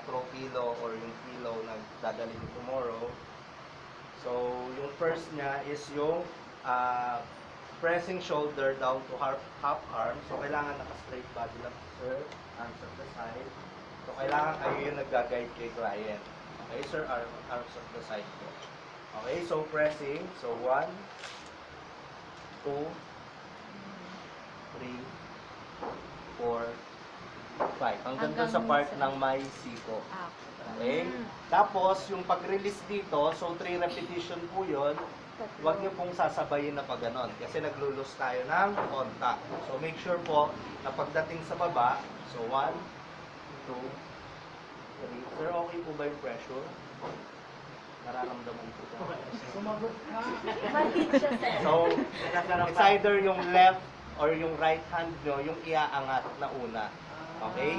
throw pillow or yung pillow na dadalhin tomorrow. So, yung first niya is yung pressing shoulder down to half arm. So, kailangan naka-straight body lang, sir. Arms at the side. So, kailangan kayo yung nag-guide kay client. Okay, sir, arms at the side po. Okay, so pressing. So, 1, 2, 3, 4, 5. Hanggang doon sa part ng may siko. Okay? Tapos, yung pag-release dito, so 3 repetition po yun. Huwag niyo pong sasabayin na pag ganon. Kasi naglulus tayo ng contact. So, make sure po na pagdating sa baba, so 1, 2, 3. Sir, okay po ba yung pressure? Nararamdaman po ito. Sumagot ka. So, it's either yung left or yung right hand nyo, yung iaangat na una. Okay?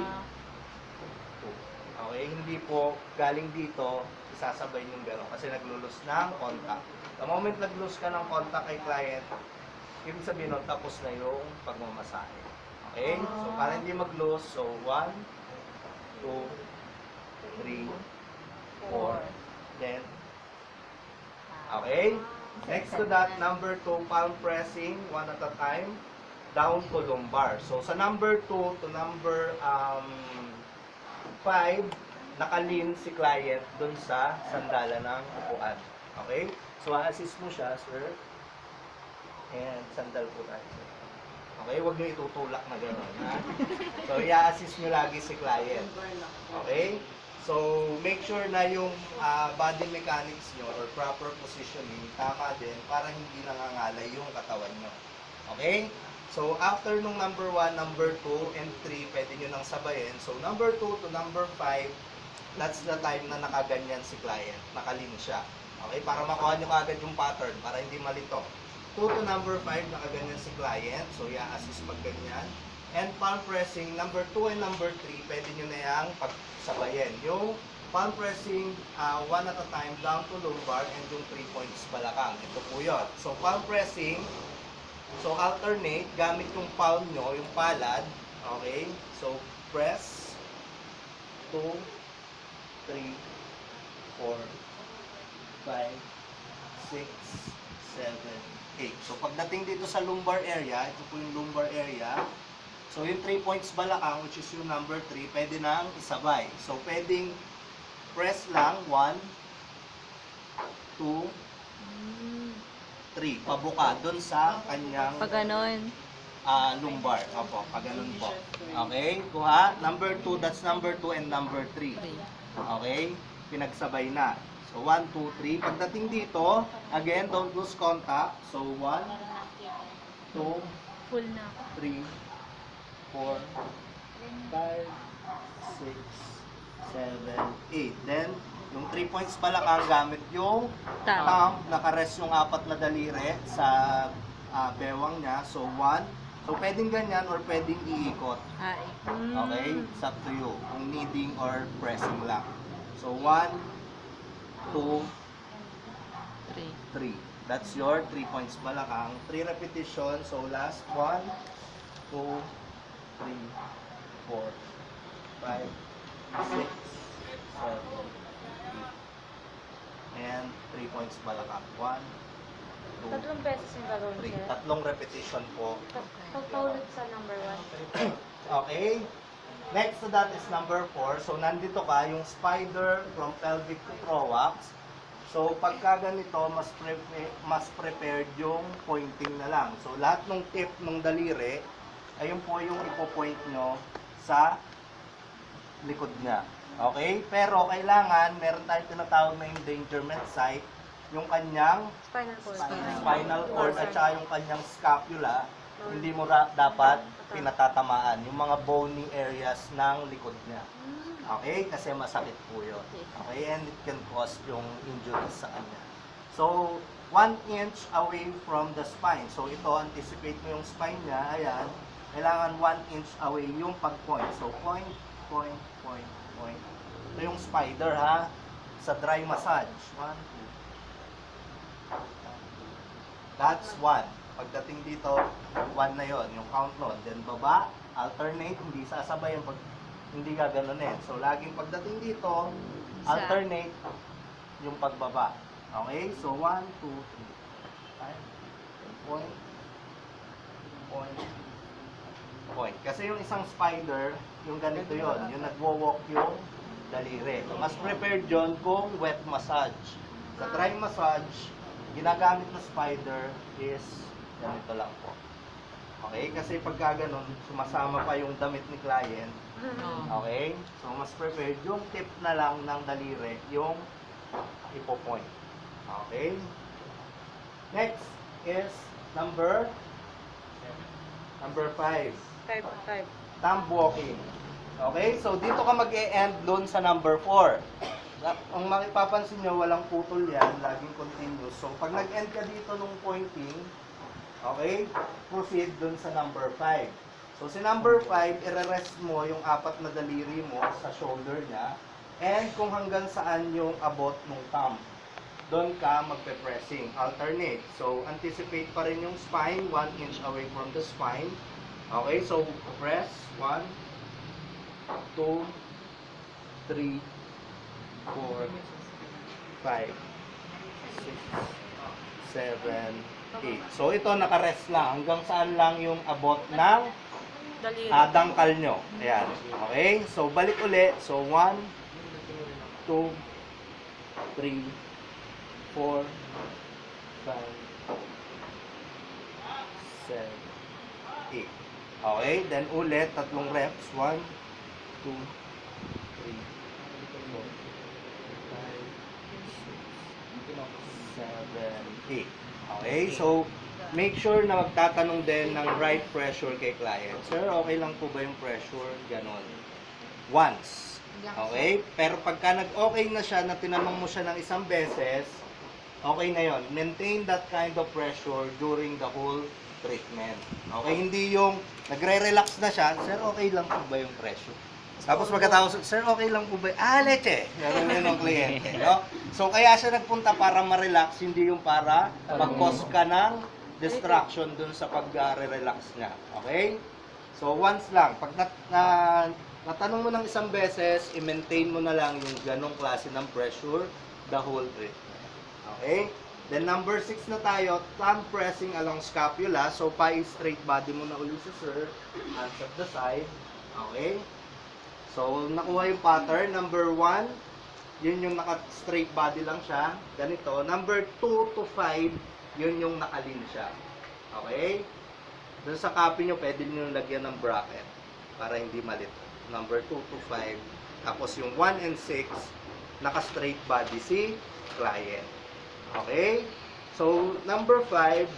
Okay, hindi po galing dito, isasabay yung gano'n kasi naglulus ng contact. The moment naglulus ka ng contact kay client, ibig sabihin nun, tapos na yung pagmamasahe. Okay? So, para hindi mag-lose, so 1, 2, 3, 4, then, okay? Next to that, number 2, palm pressing, one at a time, down to lumbar. So, sa number 2 to number 5, nakalin si client dun sa sandala ng upuan. Okay? So, assist mo siya, sir. And sandal po tayo, sir. Okay? Huwag nyo itutulak na gano'n, ha? So, i-assist nyo lagi si client. Okay? So, make sure na yung body mechanics nyo or proper positioning tama din para hindi nangangalay yung katawan nyo. Okay? So, after nung number 1, number 2, and 3, pwede nyo nang sabayin. So, number 2 to number 5, that's the time na nakaganyan si client. Nakalin siya. Okay? Para makuha nyo agad yung pattern, para hindi malito. 2 to number 5, nakaganyan si client. So, i-assist pag ganyan. And palm pressing, number 2 and number 3, pwede nyo na yung pagsabayin. Yung palm pressing, 1 at a time, down to lumbar, and yung 3 points balakang. Ito po yun. So, palm pressing, so alternate, gamit yung palm nyo, yung palad. Okay? So, press, 2, 3, 4, 5, 6, 7, 8. So, pagdating dito sa lumbar area, ito po yung lumbar area. So, yung 3 points balakang, which is yung number 3, pwede nang isabay. So, pwedeng press lang, 1, 2, 3. Pabuka doon sa kanyang Pag ganon. lumbar. Opo, pag ganun po. Okay? Kuha. Number 2, that's number 2 and number 3. Okay? Pinagsabay na. So, 1, 2, 3. Pagdating dito, again, don't lose contact. So, 1, 2, Full na. 3, 4, 5, 6, 7, 8. Then, yung 3 points balakang gamit yung thumb, nakarest yung 4 na daliri sa bewang niya. So, 1. So, pwedeng ganyan or pwedeng iikot. Ay. Okay? It's up to you. Kung kneading or pressing lang. So, 1, 2, 3. That's your 3 points balakang. 3 repetitions. So, last 1, 2, 3, 4, 5, 6, 7, 8. And 3 points balakang. 1, 2, Tatlong beses yung gagawin 3. sir. Tatlong repetition po. Pagpaulit sa number 1. Okay? Next to that is number 4. So, nandito ka, yung spider from pelvic to thorax. So, pagka ganito, mas prepared yung pointing na lang. So, lahat ng tip ng daliri, ayun po yung ipo-point nyo sa likod niya. Okay? Pero, kailangan, meron tayong tinatawag na endangerment site, yung kanyang Spinal cord. spinal cord at saka yung kanyang scapula, hindi mo dapat pinatatamaan yung mga bony areas ng likod niya. Okay? Kasi masakit po yun. Okay? And it can cause yung injuries sa kanya. So, 1 inch away from the spine. So, ito, anticipate mo yung spine niya. Ayan. Kailangan 1 inch away yung pag-point. So, point, point, point, point. Ito yung spider, ha? Sa dry massage. 1, 2. That's 1. Pagdating dito, 1 na yon, yung count nun. Then baba, alternate, hindi sasabay yung hindi gaganunin. So, laging pagdating dito, alternate yung pagbaba. Okay? So, 1, 2, 3. Point. Point. Point. Kasi yung isang spider, yung ganito yon, yung nagwo-walk yung daliri. Mas prepared yon kung wet massage. Sa dry massage, ginagamit na spider is ganito lang po. Okay? Kasi pagka ganun, sumasama pa yung damit ni client. Okay? So, mas prepared yung tip na lang ng daliri, yung ipo-point. Okay? Next is number 5. 5. Thumb walking. Okay? So, dito ka mag-e-end doon sa number 4. Ang makipapansin nyo, walang putol yan. Laging continuous. So, pag nag-end ka dito nung pointing, okay, proceed doon sa number 5. So, si number 5, i-rest mo yung 4 na daliri mo sa shoulder niya. And kung hanggang saan yung abot ng thumb. Doon ka magpe-pressing. Alternate. So, anticipate pa rin yung spine, 1 inch away from the spine. Okay, so press 1, 2, 3, 4, 5, 6, 7, 8. So, ito naka-rest lang. Hanggang saan lang yung abot ng Daliri. dangkal nyo. Ayan. Okay? So, balik uli. So, 1, 2, 3, 4, 5, 7, 8. Okay? Then ulit, 3 reps. 1, 2, 3, 4, 5, 6, 7, 8. Okay? So, make sure na magtatanong din ng right pressure kay client. Sir, okay lang po ba yung pressure? Ganon. Once. Okay? Pero pagka nag-okay na siya, na tinanong mo siya ng isang beses, okay na yon. Maintain that kind of pressure during the whole treatment. Okay? Hindi yung nagre-relax na siya, sir, okay lang po ba yung pressure? Tapos pagkatapos, sir, okay lang po ba? Leche! Ganun yun ang kliyente. No? So, kaya siya nagpunta para ma-relax, hindi yung para mag-cause ka ng distraction dun sa pag-relax niya. Okay? So, once lang. Pag natanong mo ng isang beses, i-maintain mo na lang yung ganong klase ng pressure the whole treatment. Okay? Then, number 6 na tayo, thumb pressing along scapula. So, pa-straight body mo na ulit si sir. Hands at the side. Okay? So, nakuha yung pattern. Number 1, yun yung naka-straight body lang siya. Ganito. Number 2 to 5, yun yung nakalin siya. Okay? Doon sa copy nyo, pwede nyo lagyan ng bracket para hindi malito. Number 2 to 5. Tapos yung 1 and 6, naka-straight body si client. Okay? So, number 6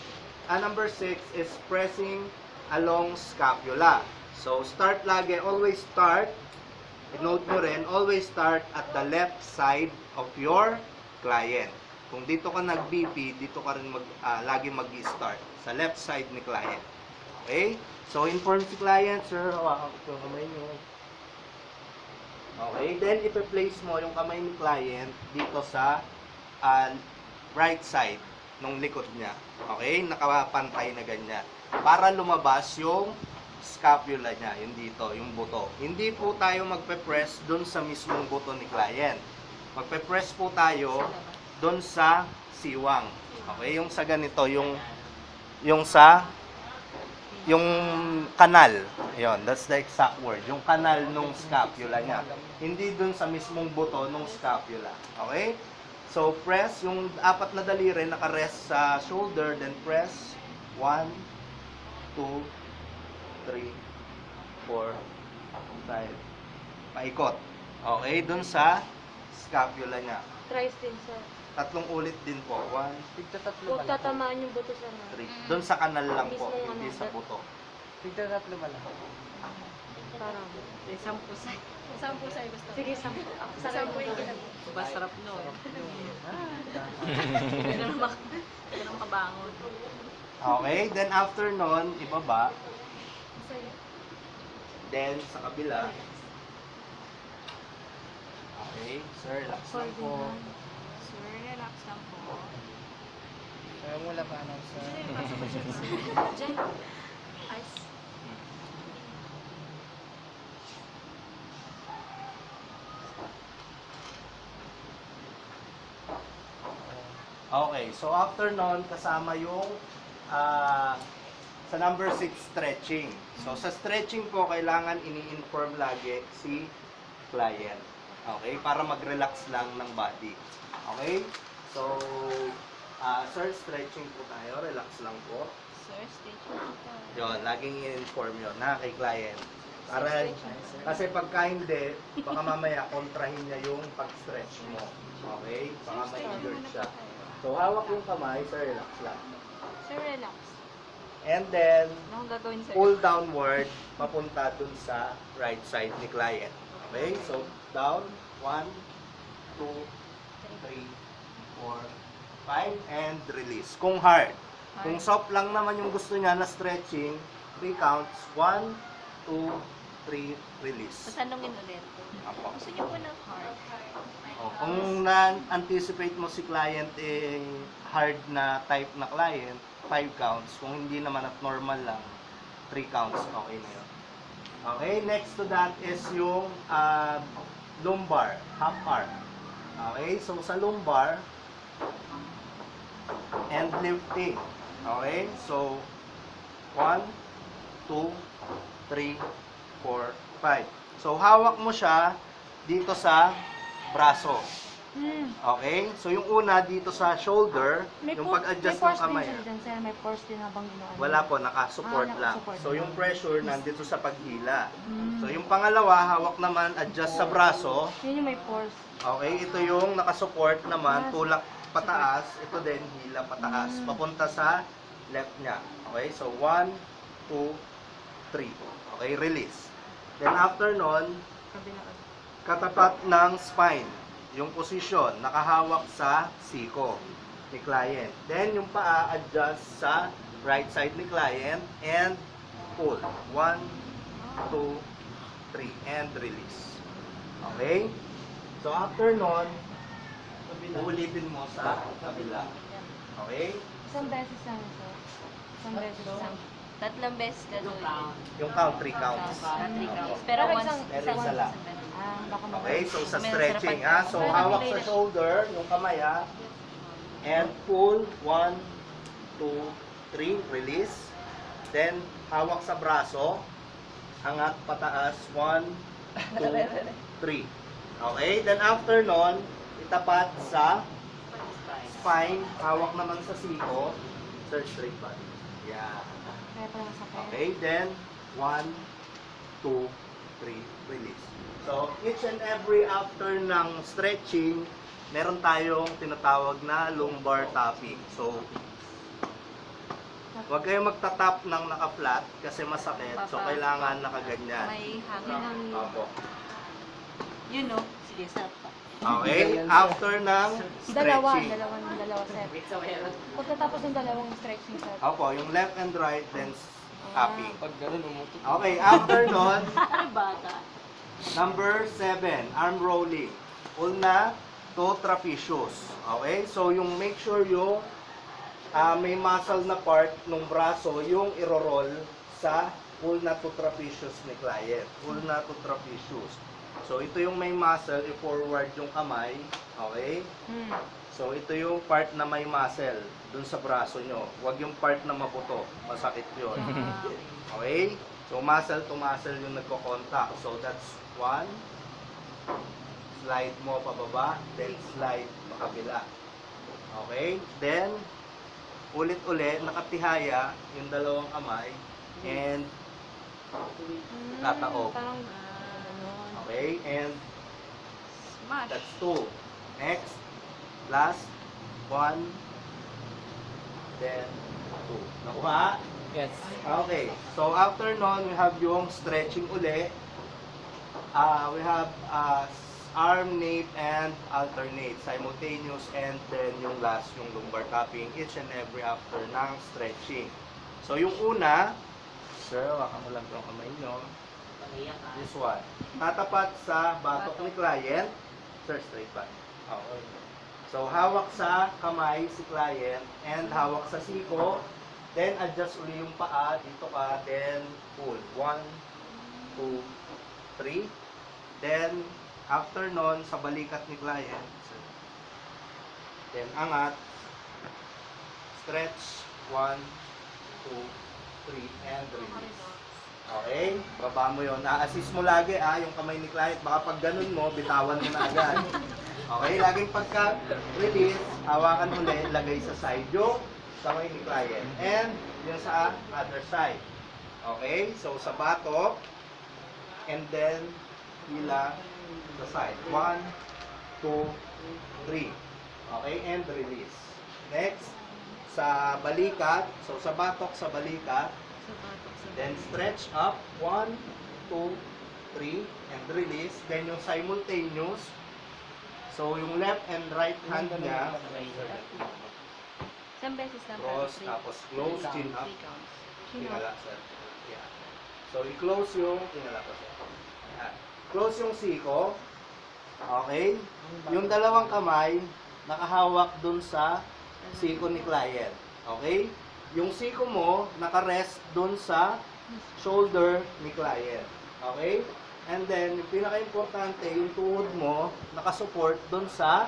is pressing along scapula. So, start lagi, always start, note nyo rin, always start at the left side of your client. Kung dito ka nag-BP, dito ka rin lagi mag-start sa left side ni client. Okay? So, inform si client, sir, hawakan ko yung kamay nyo. Okay? Then, ipe-place mo yung kamay ni client dito sa right side ng likod niya. Okay? Nakapantay na ganyan. Para lumabas yung scapula niya, yung dito, yung buto. Hindi po tayo magpe-press dun sa mismong buto ni client. Magpe-press po tayo dun sa siwang. Okay? Yung sa ganito, yung kanal. Yon, that's the exact word. Yung kanal nung scapula niya. Hindi dun sa mismong buto nung scapula. Okay? So, press. Yung 4 na daliri naka-rest sa shoulder. Then press. 1, 2, 3, 4, 5. Paikot. Okay? Dun sa scapula niya. Tries din sir. 3 ulit din po. 1, Huwag tatamaan yung buto sa mga. 3. Dun sa kanal lang po. Mismong Hindi sa buto. Parang. Sampu sa gusto. Sige, sampu. Sampu yung Ba, sarap nun. Yan ang kabangon. Okay, then after nun, ibaba. Then, sa kabila. Okay, sir, relax lang po. Sir, relax lang po. Wala pa ano sa... Jen, ice. Okay, so after nun, kasama yung sa number 6, stretching. So sa stretching po, kailangan ini-inform lagi si client. Okay, para mag-relax lang ng body. Okay? So, sir, stretching po tayo. Relax lang po. Sir, stage mo ito. Yun, laging i-inform yun na kay client. Para, kasi pagka hindi, baka mamaya kontrahin niya yung pag-stretch mo. Okay? Baka may injured siya. So, hawak yung kamay, sir, relax lang. Sir, relax. And then, Ano akong gagawin, sir? pull downward, papunta dun sa right side ni client. Okay? So, down, 1, 2, 3, 4, 5, and release. Kung hard. Kung soft lang naman yung gusto niya na stretching, 3 counts, 1, 2, 3, release. Pasanungin ulit. Apo. Gusto niyo po ng hard. Kung na-anticipate mo si client hard na type na client, 5 counts. Kung hindi naman at normal lang, 3 counts, okay na yun. Okay, next to that is yung lumbar, half arc. Okay, so sa lumbar, and lifting. Okay, so 1, 2, 3, 4, 5. So hawak mo siya dito sa braso. Okay? So yung una dito sa shoulder, yung pag-adjust ng kamay. May force din habang ginawa. Wala po, naka-support lang. naka-support So yung pressure nandito sa paghila. Mm. So yung pangalawa, hawak naman, adjust sa braso. Yun yung may force. Okay, ito yung naka-support naman, tulak pataas. Ito din, hila pataas. Papunta sa left niya. Okay, so 1, 2, 3. Okay, release. Then after nun, katapat ng spine. Yung position, nakahawak sa siko ni client. Then, yung paa, adjust sa right side ni client and pull. 1, 2, 3, and release. Okay? So, after nun, uulitin mo sa kabila. Okay? Isang beses lang ito. Isang beses lang. Tatlong beses gagawin. Yung count, 3 counts. 3 counts. Pero Pero once, Pero isa lang. Baka Okay, so sa May stretching, nasarapan. So hawak sa shoulder, yung kamay, and pull, 1, 2, 3, release. Then, hawak sa braso, angat pataas, 1, 2, 3. Okay, then after nun, itapat sa spine, hawak naman sa siko, search straight body. Yeah. Kaya pala masakit. Okay, then 1, 2, 3, release. So, each and every after ng stretching, meron tayong tinatawag na lumbar tapping. So, huwag kayong magtatap ng naka-flat kasi masakit. So, kailangan nakaganyan. may hangin. Opo. You know. Sige, sarap pa. Okay, after ng Dalawa stretching. set. Pagkatapos ng dalawang stretching set. Opo, yung left and right, then tapping. Pag gano'n, umutot. Okay, after nun, Ano bata? number 7, arm rolling. Ulna to trapezius. Okay? So, yung make sure yung may muscle na part ng braso, yung iro-roll sa ulna to trapezius ni client. Ulna to trapezius. So, ito yung may muscle, i-forward yung kamay. Okay? So, ito yung part na may muscle dun sa braso nyo. Huwag yung part na mabuto. Masakit yun. Okay? So, muscle to muscle yung nagko-contact. So, that's 1. Slide mo pababa, then slide makabila. Okay? Then, ulit-ulit, nakatihaya yung dalawang kamay, and tataob. Parang gano'n. Okay? And Smash. that's 2. Next, last, 1, then 2. Nakuha? Yes. Okay. So, after nun, we have yung stretching uli. We have arm, nape, and alternate. Simultaneous, and then yung last, yung lumbar tapping, each and every after ng stretching. So, yung una, sir, wakan mo lang yung kamay nyo. This one. Tatapat sa batok ni client. Sir, straight back. Okay. So, hawak sa kamay si client, and hawak sa siko. Then, adjust uli yung paa. Dito ka. Then, pull. 1, 2, 3. Then, after nun, sa balikat ni client. Then, angat. stretch. 1, 2, 3, and release. Okay? Baba mo yun. Na-assist mo lagi yung kamay ni client. Baka pag ganun mo, bitawan mo na agad. Okay? Laging pagka-release, hawakan ulit, lagay sa side yung kamay ni client. And yung sa other side. Okay? So, sa batok, and then, hila sa side. 1, 2, 3. Okay? And release. Next, sa balikat. So, sa batok, sa balikat. Then, stretch up. 1, 2, 3. And release. Then, yung simultaneous. So, yung left and right hand niya. Isang beses lang. Cross, tapos close, chin up. Tingala, sir. Yeah. So, i-close yung, tingala ko, sir. Ayan. Close yung siko. Okay? Yung dalawang kamay, nakahawak dun sa siko ni client. Okay? Yung siko mo, nakarest dun sa shoulder ni client. Okay? And then, yung pinaka-importante, yung tuhod mo, nakasupport dun sa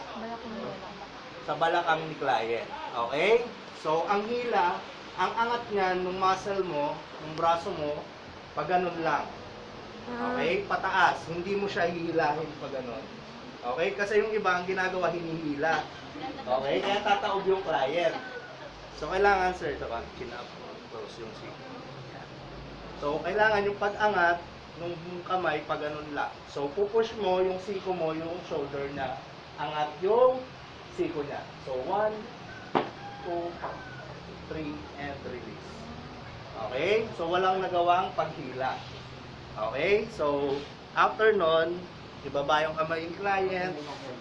balakang ni client. Okay? So, ang hila, ang angat niyan, nung muscle mo, yung braso mo, pag ganun lang. Okay? Pataas. Hindi mo siya hihilahin pag ganun. Okay? Kasi yung iba, ang ginagawa, hinihila. Okay? Kaya tataob yung client. So, kailangan, sir, ito ka, chin up, close yung siko. So, kailangan yung pag-angat ng kamay, pag ganun lang. So, pupush mo yung siko mo, yung shoulder niya. Angat yung siko niya. So, 1, 2, 3, and release. Okay? So, walang nagawang paghila. Okay? So, after nun, ibaba yung kamay ng client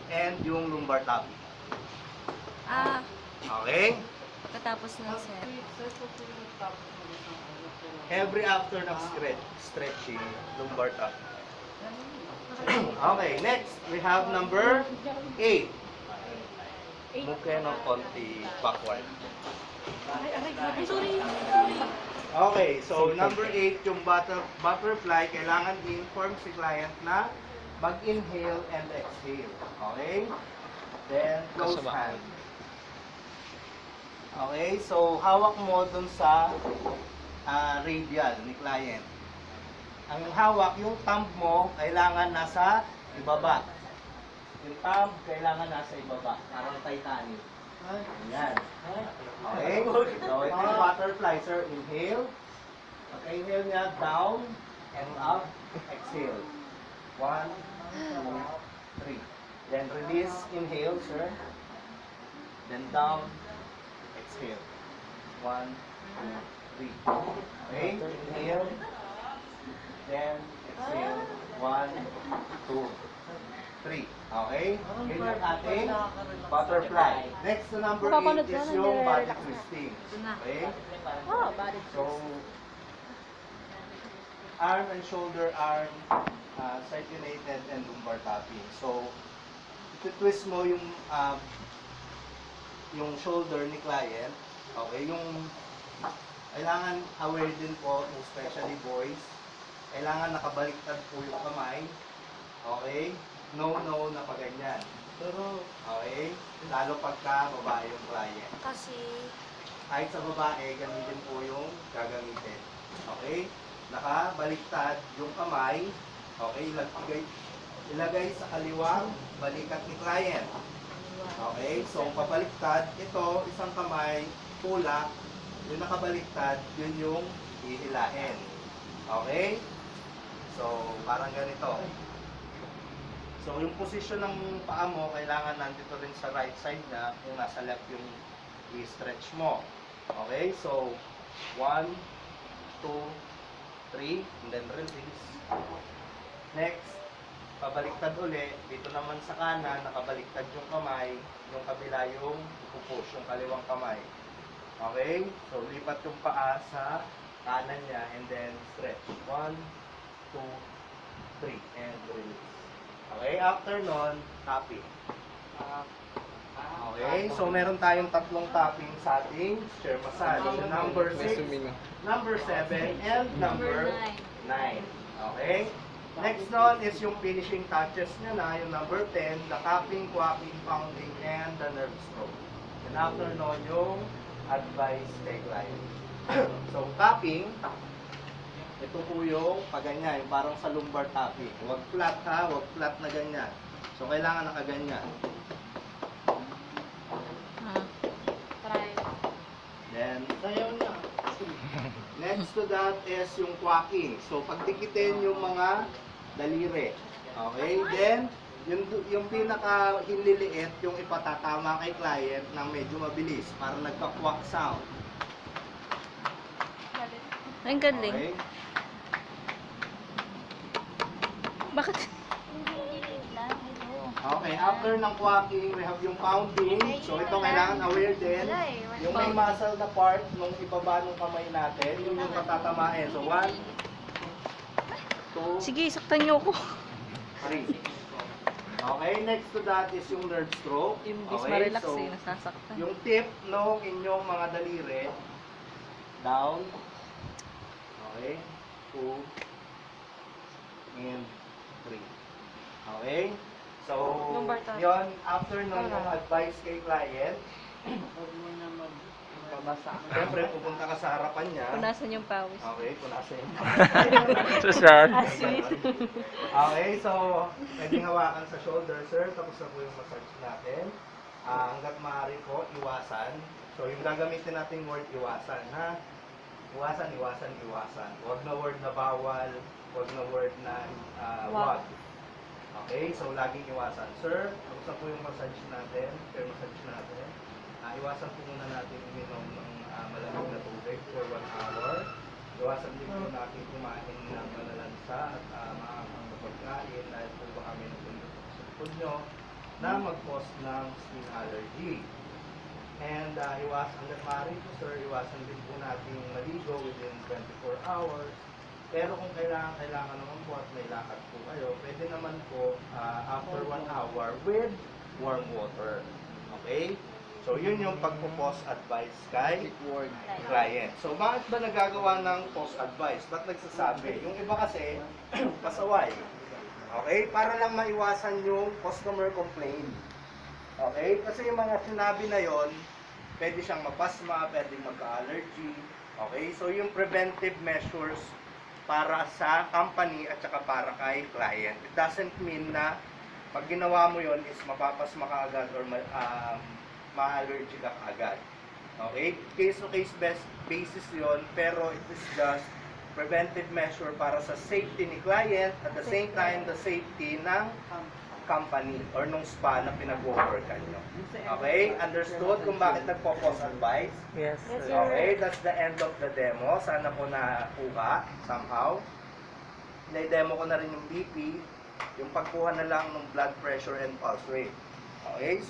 and yung lumbar tapping. Okay? Pagkatapos ng set. Every after ng stretching, lumbar tapping. Okay, next, we have number 8. Mukha ng konti backward. Okay, so number 8, yung butterfly, kailangan i-inform si client na mag-inhale and exhale. Okay? Then, close hand. Okay, so hawak mo dun sa radial ni client. Ang hawak, yung thumb mo, kailangan nasa ibaba. Yung thumb, kailangan nasa ibaba. Parang Titanic. Ayan. Okay? So, ito yung butterfly, sir. Inhale. Pag-inhale niya, down and up. Exhale. 1, 2, 3. Then release. Inhale, sir. Then down. Exhale. 1, 2, 3. Okay? Inhale. Then exhale. 1, 2, 3. Okay? Ganyan ating butterfly. Next to number 8 is yung body twisting. Okay? So, arm and shoulder arm, side united and lumbar tapping. So, iti-twist mo yung shoulder ni client. Okay? Yung kailangan aware din po, especially boys, kailangan nakabaliktad po yung kamay. Okay? No na pa ganyan. Okay? Lalo pagka babae yung client. Kasi, Kahit sa babae, gamitin po yung gagamitin. Okay? Nakabaliktad yung kamay. Okay? Ilagay sa kaliwang balikat ni client. Okay? So, pabaliktad. Ito, isang kamay, tulak. Yung nakabaliktad, yun yung hihilahin. Okay? So, parang ganito. So, yung posisyon ng paa mo, kailangan nandito rin sa right side niya, kung nasa left yung i-stretch mo. Okay? So, 1, 2, 3, and then release. Next, pabaliktad uli. Dito naman sa kanan, nakabaliktad yung kamay, yung kabila yung ipupush, yung kaliwang kamay. Okay? So, lipat yung paa sa kanan niya, and then stretch. 1, 2, 3, and release. Okay, after nun, tapping. Okay, so meron tayong tatlong tapping sa ating chair massage. So, number 6, number 7, and number 9. Okay? Next nun is yung finishing touches niya na, yung number 10, the tapping, quacking, pounding, and the nerve stroke. And after nun, yung advice kay client. So, tapping, ito po yung paganyan, yung parang sa lumbar tapping. Huwag flat ha, huwag flat na ganyan. So, kailangan nakaganyan. Try. Then, Sayaw na. next to that is yung quacking. So, pagdikitin yung mga daliri. Okay? Then, yung pinaka hinliliit, yung ipatatama kay client ng medyo mabilis para nagka-quack sound. Ang galing. Okay? Bakit? Okay, after ng quacking, we have yung pounding. So, ito kailangan aware din. Yung may muscle na part, nung ibaba ng kamay natin, yun yung patatamain. So, 1, 2, Sige, saktan niyo ako. 3. Okay, next to that is yung nerve stroke. Imbis Okay, ma-relax so, nasasaktan. yung tip ng inyong mga daliri, down. Okay, 2, and 3. Okay? So, Lumbar tapping. yun, after nung advice kay client, Huwag mo na magbabasa. siyempre pupunta ka sa harapan niya. Punasan yung pawis. Okay, punasin. Susan. Okay, so, pwedeng hawakan sa shoulder, sir. Tapos na po yung massage natin. Hanggat maaari po, iwasan. So, yung gagamitin nating word, iwasan, ha? Iwasan, iwasan, iwasan. Huwag na word na bawal. Huwag na word na wag. Okay, so laging iwasan. Sir, tapos na po yung massage natin. Pero massage natin. Iwasan po muna natin uminom ng malamig na tubig for 1 hour. Iwasan din po natin kumain ng malalansa at maangang na pagkain dahil po baka may natulog sa likod nyo na mag-cause ng skin allergy. And iwasan hanggang maaari po sir, iwasan din po natin maligo within 24 hours. Pero kung kailangan naman po at may lakad po kayo, pwede naman po after 1 hour with warm water. Okay? So, yun yung pagpo-post advice kay client. So, bakit ba nagagawa ng post advice? Ba't nagsasabi? Yung iba kasi, pasaway. Okay? Para lang maiwasan yung customer complaint. Okay? Kasi yung mga sinabi na yon, pwede siyang mapasma, pwede magka-allergy. Okay? So, yung preventive measures para sa company at saka para kay client. It doesn't mean na pag ginawa mo yon is mapapasma ka agad or ma-allergy ka agad. Okay? Case-to-case basis yon, pero it is just preventive measure para sa safety ni client at the same time the safety ng company or nung spa na pinag-workan nyo. Okay? Understood kung bakit nagpo-post advice? Yes. Okay, that's the end of the demo. Sana po nakuha somehow. Na-demo ko na rin yung BP, yung pagkuha na lang ng blood pressure and pulse rate. Okay, so